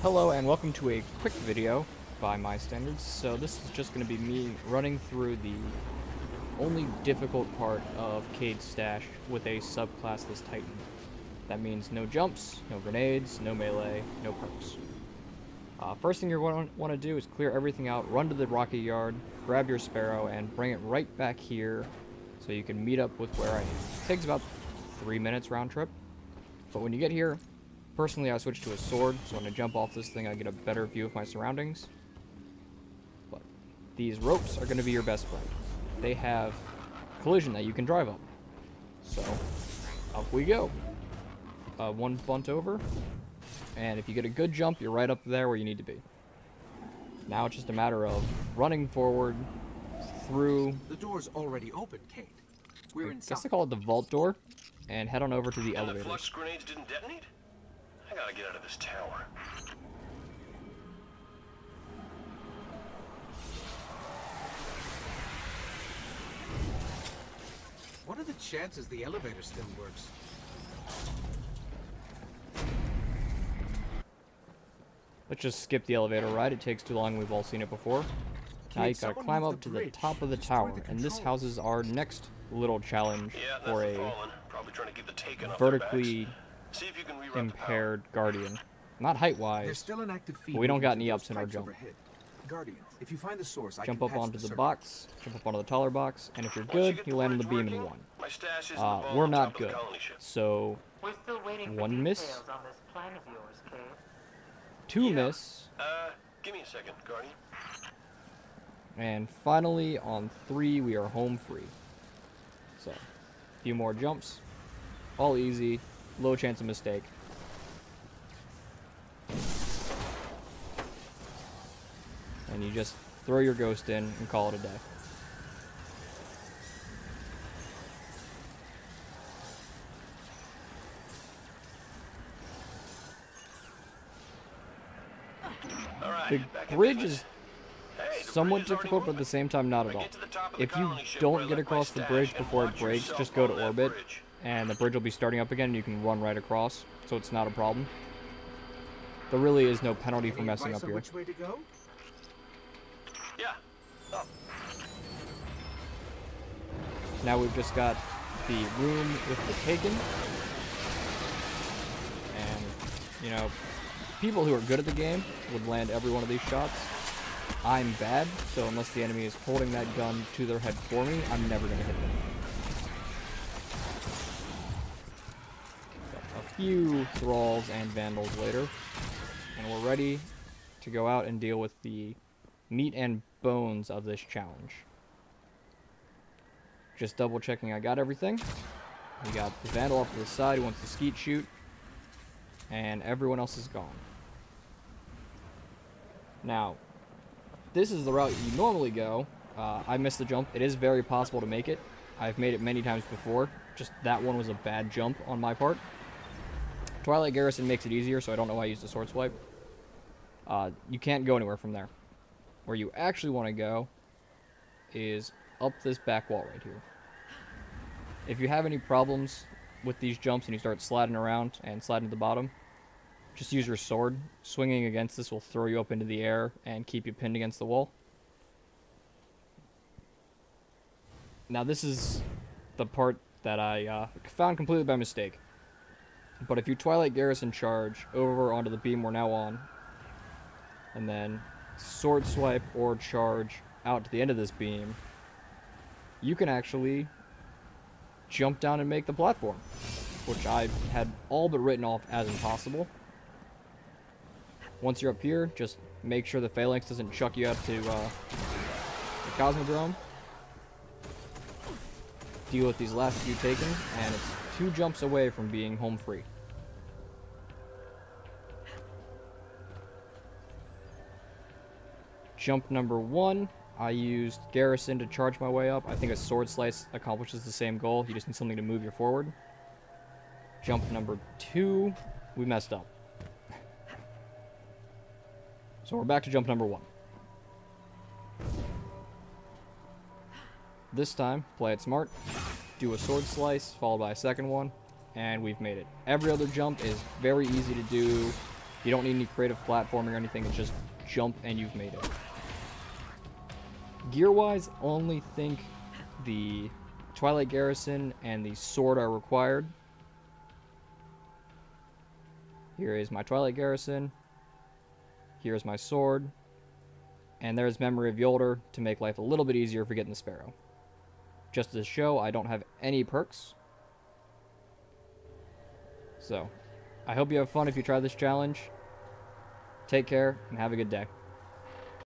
Hello and welcome to a quick video by my standards. So this is just going to be me running through the only difficult part of Cayde Stash with a subclassless Titan. That means no jumps, no grenades, no melee, no perks. First thing you're going to want to do is clear everything out, run to the rocket yard, grab your sparrow, and bring it right back here so you can meet up with where I am. It takes about 3 minutes round trip, but when you get here, personally I switch to a sword, so when I jump off this thing I get a better view of my surroundings. But these ropes are going to be your best friend. They have collision that you can drive up. So, up we go. One bunt over, and if you get a good jump, you're right up there where you need to be. Now it's just a matter of running forward through... The door's already open, Cayde. We're inside. I guess I call it the vault door, and head on over to the elevator. The flux grenades didn't detonate? I gotta get out of this tower. What are the chances the elevator still works? Let's just skip the elevator ride. It takes too long. We've all seen it before. Now you gotta climb up to the top of the tower, and this houses our next little challenge for a vertically impaired guardian. Not height-wise, but we don't got any ups in our jump. Guardian, if you find the source, jump up onto the box, jump up onto the taller box, and if you're good, you land on the beam in one. We're not good, so one miss, two miss, give me a second, Guardian. and finally on 3 we are home free. So, a few more jumps, all easy, low chance of mistake. And you just throw your ghost in and call it a day. The bridge is somewhat difficult, but at the same time not at all. If you don't get across the bridge before it breaks, just go to orbit, and the bridge will be starting up again, and you can run right across, so it's not a problem. There really is no penalty for messing up here. Which way to go? Yeah. Up. Now we've just got the room with the taken, and, you know, people who are good at the game would land every one of these shots. I'm bad, so unless the enemy is holding that gun to their head for me, I'm never going to hit them. A few thralls and vandals later, and we're ready to go out and deal with the meat and bones of this challenge. Just double checking I got everything. We got the vandal off to the side who wants to skeet shoot, and everyone else is gone. Now, this is the route you normally go. I missed the jump. It is very possible to make it. I've made it many times before. Just that one was a bad jump on my part. Twilight Garrison makes it easier, so I don't know why I used a sword swipe. You can't go anywhere from there. Where you actually want to go is up this back wall right here. If you have any problems with these jumps and you start sliding around and sliding to the bottom, just use your sword. Swinging against this will throw you up into the air and keep you pinned against the wall. Now this is the part that I found completely by mistake. But if you Twilight Garrison charge over onto the beam we're now on, and then sword swipe or charge out to the end of this beam, you can actually jump down and make the platform, which I had all but written off as impossible. Once you're up here, just make sure the phalanx doesn't chuck you up to the Cosmodrome. Deal with these last few taken, and it's 2 jumps away from being home free. Jump number 1, I used Garrison to charge my way up. I think a sword slice accomplishes the same goal. You just need something to move you forward. Jump number 2, we messed up. So we're back to jump number 1. This time, play it smart. Do a sword slice, followed by a second one, and we've made it. Every other jump is very easy to do You don't need any creative platforming or anything. It's just jump and you've made it. Gear-wise, only think the Twilight Garrison and the sword are required. Here is my Twilight Garrison. Here's my sword. And there's Memory of Yolder to make life a little bit easier for getting the Sparrow. Just to show, I don't have any perks. So, I hope you have fun if you try this challenge. Take care, and have a good day.